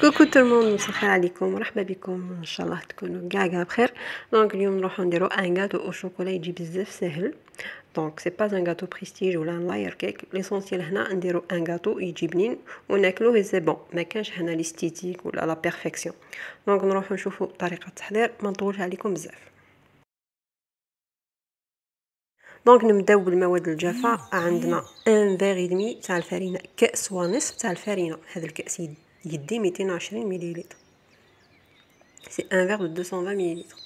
كوكو tout le monde مسخر عليكم مرحبا بكم ان شاء الله تكونوا كاع بخير. دونك اليوم نروحو نديرو ان غاتو او شوكولا يجي بزاف ساهل. دونك سي با ان غاتو بريستيج ولا ان لاير كيك، ليسونسيال هنا نديرو ان غاتو يجي بنين وناكلوه سي بون، ما كانش هنا ليستيتيك ولا لا بيرفيكسيون. دونك نروحو نشوفو طريقه التحضير، ما نطولش عليكم بزاف. دونك نبداو بالمواد الجافه. عندنا ان فيغ دمي تاع الفرينه، كاس ونصف تاع الفرينه. هذا الكاس يدي 220 مليلتر، سي ان فيغ دو 220 مليلتر.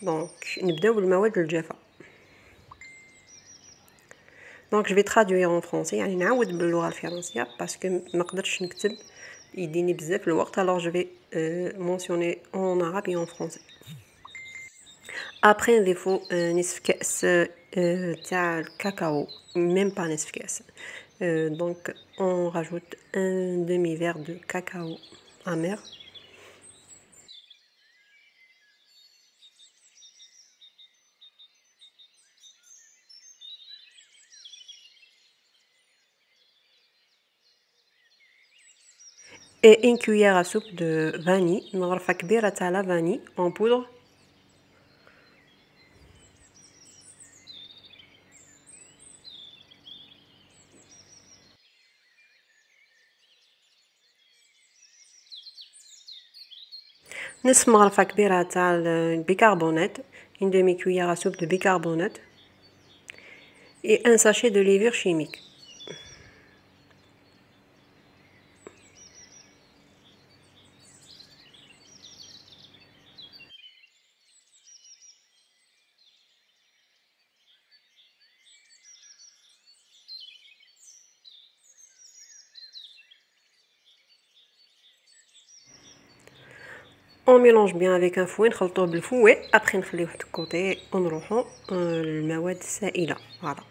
دونك نبداو بالمواد الجافه. دونك جو في ترادوير ان فرونسي، يعني نعاود باللغه الفرنسيه باسكو ما قدرتش نكتب يديني بزاف الوقت. alors je vais mentionner en arabe et en français. après نضيفو نصف كاس تاع الكاكاو، même pas نصف كاس. donc on rajoute un demi verre de cacao amer. et une cuillère à soupe de vanille، مغرفة كبيرة تاع لا vanille en poudre. نصف مغرفة كبيرة تاع البيكربونات، une demi cuillère à soupe de bicarbonate et un sachet de levure chimique. On mélange bien avec un fouet، نخلطوه بالفouet. après نخليوه de côté ونروحو المواد السائلة. فوالا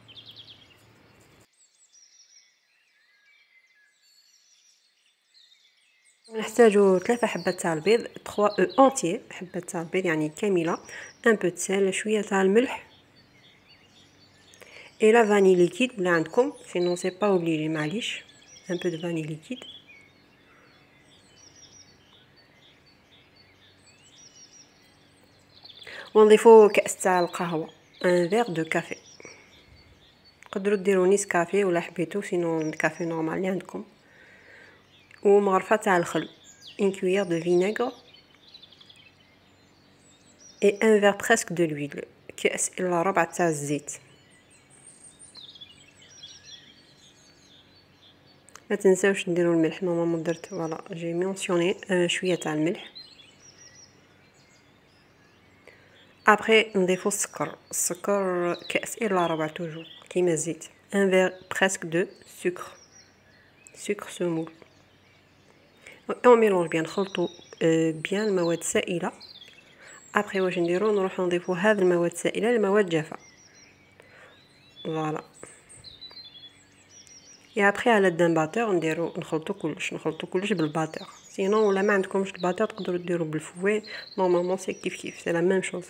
نحتاجو 3 حبات تاع البيض، 3 œufs entiers، حبات تاع البيض يعني كاملة، un peu de sel، شوية تاع الملح، et la vanille liquide اللي عندكم، sinon c'est pas obligé معليش، un peu de vanille liquide. ونضيفو كأس تاع القهوة، ان فيغ دو كافي. تقدروا ديروا نيسكافي ولا حبيتو، سينون الكافي نورمال اللي عندكم. ومغرفة تاع الخل، une cuillère de vinaigre et un verre presque de l'huile، كأس إلا ربع تاع الزيت. ما تنساوش نديروا الملح، نورمالمون درت فوالا جي مونسيوني شويه تاع الملح. ابري نضيفو السكر كاس الا ربع توجور كيما الزيت، ان فيغ بريسك دو سكر سمول. اون ميلونج بيان، نخلطو بيان المواد السائله. ابري واش نديرو، نروحو نضيفو هذه المواد السائله للمواد جافه. فوالا et après على دان باتور نديرو نخلطو كلش بالباتور. سينون ولا ما عندكمش الباتور تقدروا ديروا بالفوي، نورمالمون سي كيف سي لا ميم شوز.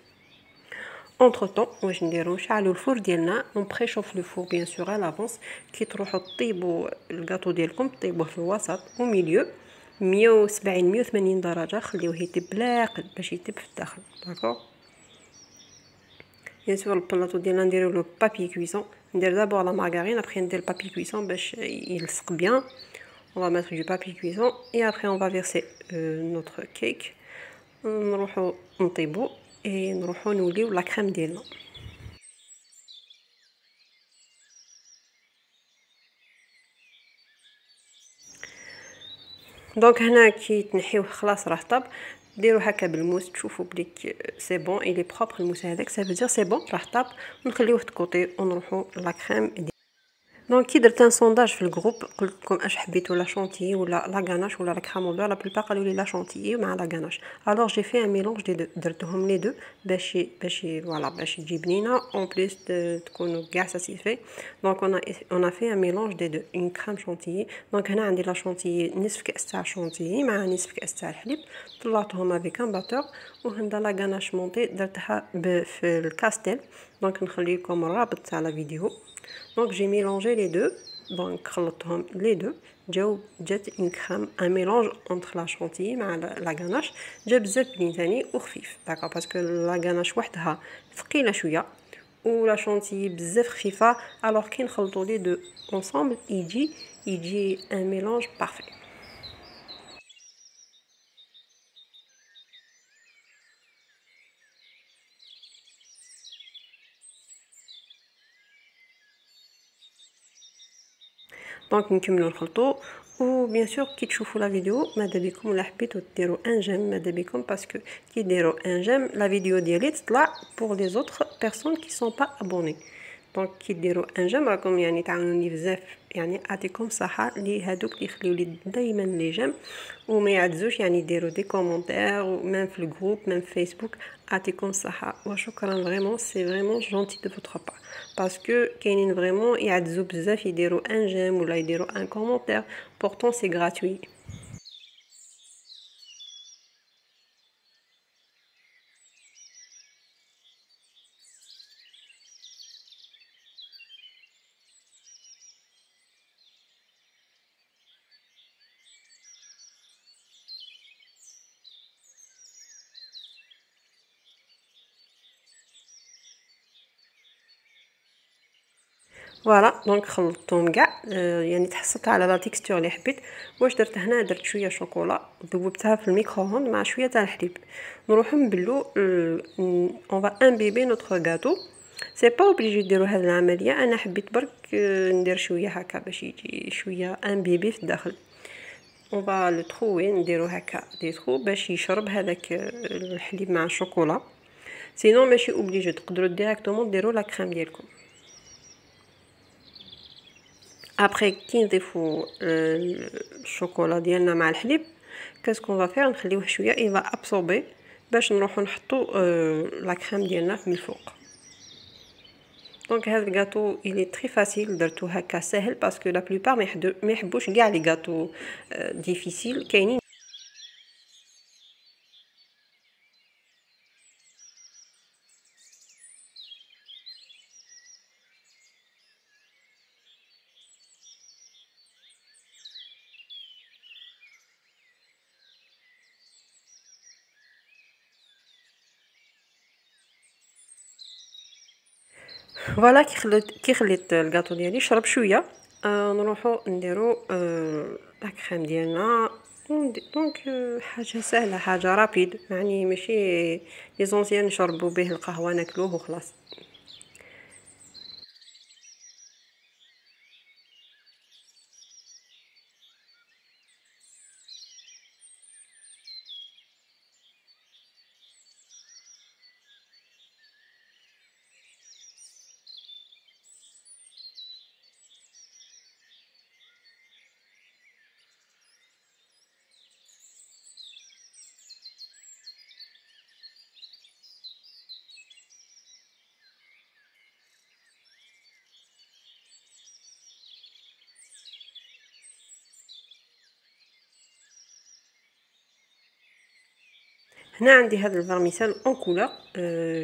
entre temps واش نديرو، نشعلو الفور ديالنا، اون بريشوف لو فور بيان سور على لافونس. كي تروحوا طيبوا الكاطو ديالكم طيبوه في الوسط او ميليو 170 180 درجه، خليوه يطيب بلاقل باش يطيب في الداخل. داكور بيان سور البلاطو ديالنا نديرو له بابي كويسون. ندير دابور لا مارغرين، ابري ندير بابي كويسون باش يلصق bien. on va mettre du papier cuisson et après on va verser notre cake. نروحو نطيبو et نروحو نوليو لا كريم ديالنا. دونك هنا كي تنحيوه خلاص راه طاب، ديروا هكا بالموس تشوفوا بليك سي بون اي لي بروبر. الموس هذاك سا فو دير سي بون راه طاب، ونخليوه د كوتي ونروحوا لا كريم. دونك كي درت ان سونداج في الجروب، قلت لكم اش حبيتوا لا شونتيي ولا لا غاناش ولا لا كراموبير، لا بلوبار قالوا لي لا شونتيي مع لا غاناش. alors j'ai fait un mélange des deux، درتهم لي دو باش فوالا باش تجي بنينه اون بليس تكونوا كاع ساتيسفي. دونك on a fait un mélange des deux، une crème chantilly. دونك هنا عندي لا شونتيي نصف كاس تاع شونتيي مع نصف كاس تاع الحليب، طلعتهم افيك ان باتور. وهنا لا غاناش مونتي درتها في الكاستيل. دونك نخلي لكم الرابط تاع لا فيديو. Donc j'ai mélangé les deux دونك خلطتهم لي دو جات اون كريم ان ميلونج انتر لا شونتيي مع لا غاناش، جا بزاف بنين تاني وخفيف داكوغ باسكو لا غاناش وحدها ثقيله شويه و لا شونتيي بزاف خفيفه، الوغ كي نخلطوا لي دو اونصامبل يجي ان ميلونج بارفي. دونك نكملوا نخلطوا و بيان سور كي تشوفوا لا فيديو ماذا بكم ولا حبيتوا ديروا ان جيم ماذا بكم باسكو كي ديروا ان جيم لا فيديو ديالي تطلع بور لي زوتر بيرسون كي سون با ابوني. دونك كي ديروا ان جيم راكم يعني تعاونوني بزاف، يعني اعطيكم صحه لي هادوك اللي يخليو لي دائما لي جيم وما يعجزوش يعني يديروا دي كومونتير ومام في الجروب مام في فيسبوك. اعطيكم الصحه وشكرا فريمون، سي فريمون جونتي دو فوتر با باسكو كاينين فريمون يعجزوا بزاف يديروا ان جيم ولا يديروا ان كومونتير pourtant c'est gratuit. فوالا دونك خلطتهم كاع، يعني تحصلت على لا تيكستور اللي حبيت. واش درت هنا؟ درت شويه شوكولا ذوبتها في الميكرووند مع شويه تاع الحليب، نروحو نبلو اون فا امبيبي نوتر غاتو. سي با اوبليجي ديروا هذه العمليه، انا حبيت برك ندير شويه هكا باش يجي شويه امبيبي في الداخل. اون فا لو تروي نديرو هكا دي ترو باش يشرب هذاك الحليب مع الشوكولا. سينو ماشي اوبليجي، تقدروا ديريكتومون ديروا لا كريم ديالكم. ابري كي نضيفو الشوكولا ديالنا مع الحليب كاسكون فا فير نخليوه شويه اي فا ابسوربي باش نروحو نحطو لا كريم ديالنا من الفوق. دونك هذا الغاتو الي تري فاسيل، درتو هكا ساهل باسكو لا بلوبار ما يحبوش كاع لي غاتو ديفيسيل. كاينين فوالا كي خليت الغاتو ديالي شرب شويه، نروحو نديرو لا كريم ديالنا. دونك حاجه سهله حاجه رابيد، يعني ماشي لي زونسيان نشربوا به القهوه ناكلوه وخلاص. هنا عندي هذا الفرميسال اون كولور،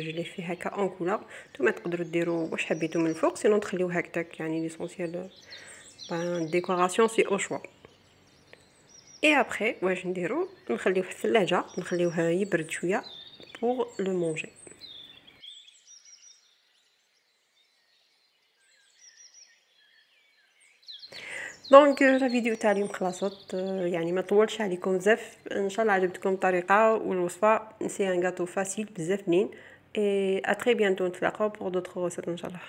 جو لي في هكا اون كولور. نتوما تقدروا ديروا واش حبيتوا من الفوق، سينو تخليوه هكاك يعني ليسونسيال ديكوراسيون سي او شوا. اي ابري واش نديرو؟ نخليوه في الثلاجه، نخليوه يبرد شويه بور لو مونجي. دونك لا فيديو تاع اليوم خلصت، يعني ما طولتش عليكم بزاف. ان شاء الله عجبتكم الطريقه والوصفه. سي ان غاتو فاسيل بزاف بنين. اي ا تري بيانتو نتلاقاو بور دوطخ ريسيت ان شاء الله.